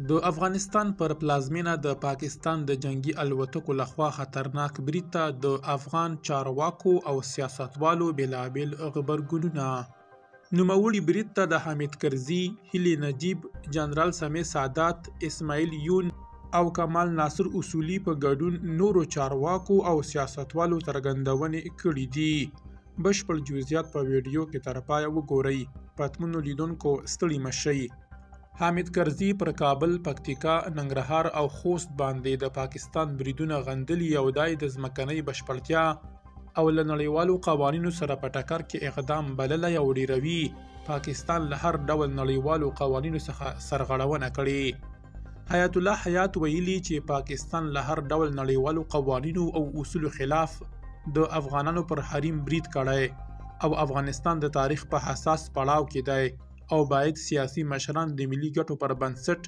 د افغانستان پر پلازمینه د پاکستان د جنگي الوتکو لخوا خطرناک برید ته د افغان چارواکو او سیاستوالو بېلابېل غبرګونونه. نوموړي برید ته د حامد کرزي، هیلې نجیب، جنرال سمیع سادات، اسماعیل یون او کمال ناصر اصولي په ګډون نورو چارواکو او سیاستوالو څرګندونې کړي دي. بشپړ جزئیات په ویډیو کې تر پایه وګورئ. پتمنو لیدونکو ستړي مه شئ. حامد کرزي پر کابل، پکتیکا، ننګرهار او خوست باندې د پاکستان بریدونه غندلي او دای د ځمکنۍ بشپړتیا او له نړیوالو قوانینو سره په ټکر کې اقدام بللی او ډیروي پاکستان له هر ډول نړیوالو قوانینو څخه سرغړونه کړې. حیات الله حیات ویلي چې پاکستان له هر ډول نړیوالو قوانینو او اصولو خلاف د افغانانو پر حریم برید کړی او افغانستان د تاریخ په حساس پړاو کې دی او باید سیاسي مشران د ملي ګټو پر بنسټ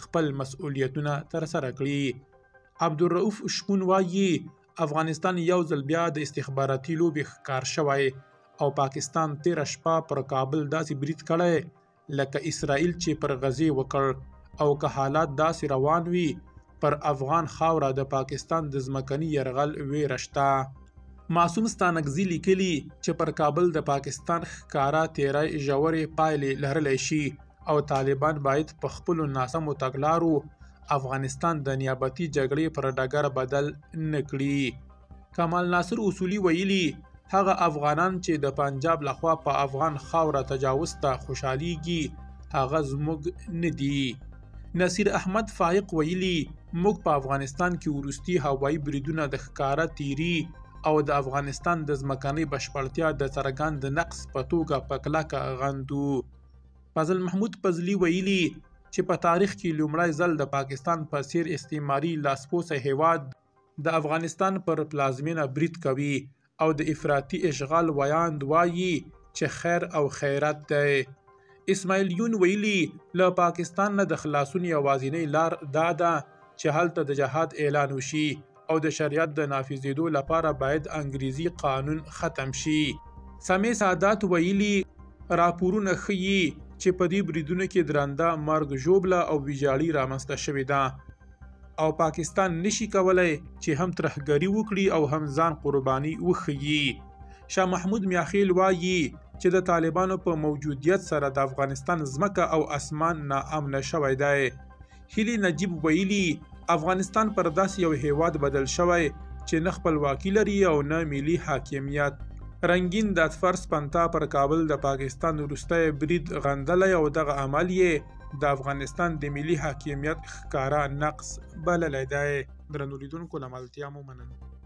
خپل مسؤلیتونه ترسره کړي. عبدالرؤف شپون وایي افغانستان یو ځل بیا د استخباراتي لوبې ښکار شوی او پاکستان تیره شپه پر کابل داسې برید کړی لکه اسرائیل چې پر غزې وکړ او که حالات داسې روان وي پر افغان خاوره د پاکستان د ځمکني یرغل ویره شته. معصوم ستانکزي لیکلي چې پر کابل د پاکستان ښکاره تیری ژورې پایلې لرلی شي او طالبان باید په خپلو ناسمو تګلارو افغانستان د نیابتي جګړې پر ډګر بدل نه کړي. کمال ناصر اصولي ویلي هغه افغانان چې د پنجاب لخوا په افغان خاوره تجاوز ته خوشحالیږي هغه زموږ نه دي. نصیر احمد فائق ویلي موږ په افغانستان کې وروستي هوایي بریدونه د ښکاره تیري او د افغانستان د ځمکنۍ بشپړتیا د څرګند نقص په توګه په کلکه غندو. فضل محمود فضلي ویلي چې په تاریخ کې لومړی ځل د پاکستان په څیر استعماري لاسپوڅه هیواد د افغانستان پر پلازمینه برید کوي او د افراطي اشغال ویاند وایي چې خیر او خیرت دی. اسماعیل یون ویلي له پاکستان نه د خلاصون یوازینۍ لار دا ده چې هلته د جهاد اعلان وشي او د شریعت د نافذېدو لپاره باید انګریزي قانون ختم شي. سمیع سادات ویلي راپورونه ښیي چې په دې بریدونو کې درنده مرګ ژوبله او ویجاړي رامنځته شوې ده او پاکستان نشي کولی چې هم ترهګري وکړي او هم ځان قرباني وښیي. شاه محمود میاخیل وایي چې د طالبانو په موجودیت سره د افغانستان ځمکه او اسمان ناامنه شوی دی. هیلې نجیب ویلي افغانستان پر داسې یو هیواد بدل شوی چې نه خپلواکي لري او نه ملي حاکمیت. رنګین د اطفر سپنتا پر کابل د پاکستان وروستی برید غندلی او دغه عمل یې د افغانستان د ملي حاکمیت ښکاره نقص بللی دی. درنو لیدونکو له ملتیا مو مننه.